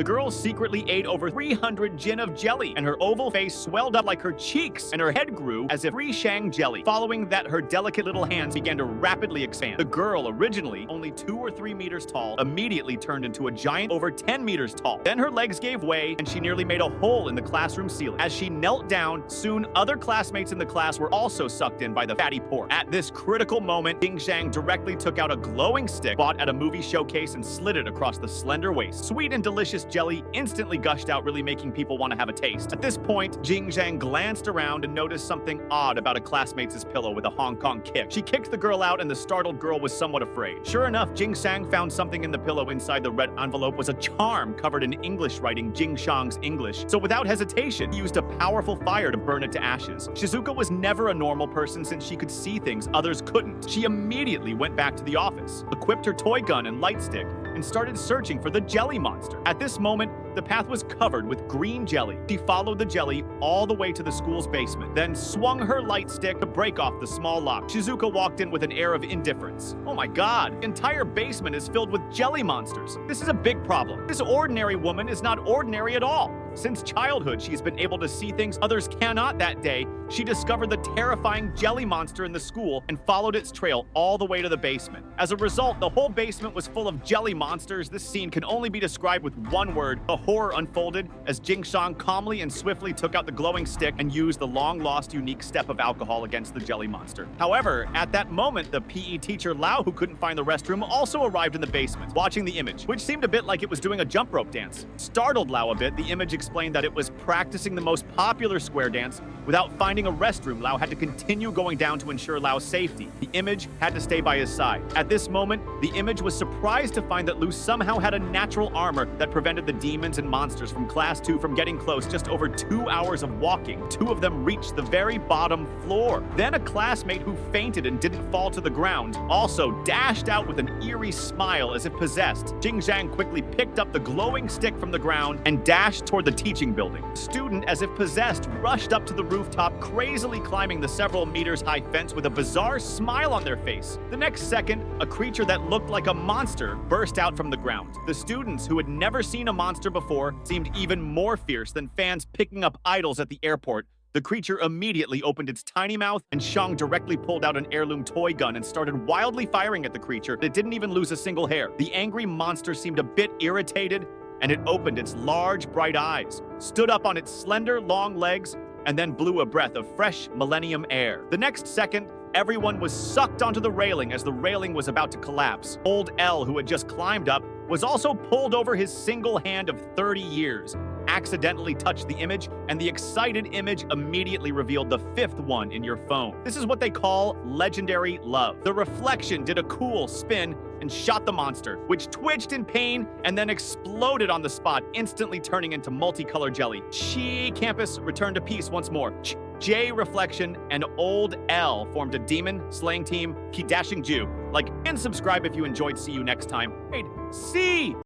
The girl secretly ate over 300 gin of jelly, and her oval face swelled up like her cheeks, and her head grew as if free Shang jelly. Following that, her delicate little hands began to rapidly expand. The girl, originally only 2 or 3 meters tall, immediately turned into a giant over 10 meters tall. Then her legs gave way, and she nearly made a hole in the classroom ceiling. As she knelt down, soon other classmates in the class were also sucked in by the fatty pork. At this critical moment, Jing Xang directly took out a glowing stick bought at a movie showcase and slid it across the slender waist. Sweet and delicious jelly instantly gushed out, really making people want to have a taste. At this point, Jing Xang glanced around and noticed something odd about a classmate's pillow with a Hong Kong kick. She kicked the girl out, and the startled girl was somewhat afraid. Sure enough, Jing Xang found something in the pillow. Inside the red envelope was a charm covered in English writing, Jing Xang's English. So without hesitation, he used a powerful fire to burn it to ashes. Shizuka was never a normal person since she could see things others couldn't. She immediately went back to the office, equipped her toy gun and light stick, and started searching for the jelly monster. At this moment, the path was covered with green jelly. She followed the jelly all the way to the school's basement, then swung her light stick to break off the small lock. Shizuka walked in with an air of indifference. Oh my god, the entire basement is filled with jelly monsters. This is a big problem. This ordinary woman is not ordinary at all. Since childhood, she's been able to see things others cannot. That day, she discovered the terrifying jelly monster in the school and followed its trail all the way to the basement. As a result, the whole basement was full of jelly monsters. This scene can only be described with one word. The horror unfolded as Jing Xang calmly and swiftly took out the glowing stick and used the long-lost unique step of alcohol against the jelly monster. However, at that moment, the PE teacher Lao, who couldn't find the restroom, also arrived in the basement, watching the image, which seemed a bit like it was doing a jump rope dance. Startled Lao a bit, the image explained that it was practicing the most popular square dance. Without finding a restroom, Lao had to continue going down to ensure Lao's safety. The image had to stay by his side. At this moment, the image was surprised to find that Lu somehow had a natural armor that prevented the demons and monsters from Class 2 from getting close. Just over 2 hours of walking, 2 of them reached the very bottom floor. Then a classmate who fainted and didn't fall to the ground also dashed out with an eerie smile as if possessed. Jing Xang quickly picked up the glowing stick from the ground and dashed toward the teaching building. Student, as if possessed, rushed up to the rooftop, crazily climbing the several meters high fence with a bizarre smile on their face. The next second, a creature that looked like a monster burst out from the ground. The students, who had never seen a monster before, seemed even more fierce than fans picking up idols at the airport. The creature immediately opened its tiny mouth, and Shang directly pulled out an heirloom toy gun and started wildly firing at the creature. It didn't even lose a single hair. The angry monster seemed a bit irritated, and it opened its large, bright eyes, stood up on its slender, long legs, and then blew a breath of fresh millennium air. The next second, everyone was sucked onto the railing as the railing was about to collapse. Old L, who had just climbed up, was also pulled over. His single hand of 30 years accidentally touched the image, and the excited image immediately revealed the 5th one in your phone. This is what they call legendary love. The reflection did a cool spin and shot the monster, which twitched in pain and then exploded on the spot, instantly turning into multicolored jelly. Chi campus returned to peace once more. J Reflection and Old L formed a demon slaying team. Keep dashing Jew. Like and subscribe if you enjoyed. See you next time. Wait, C!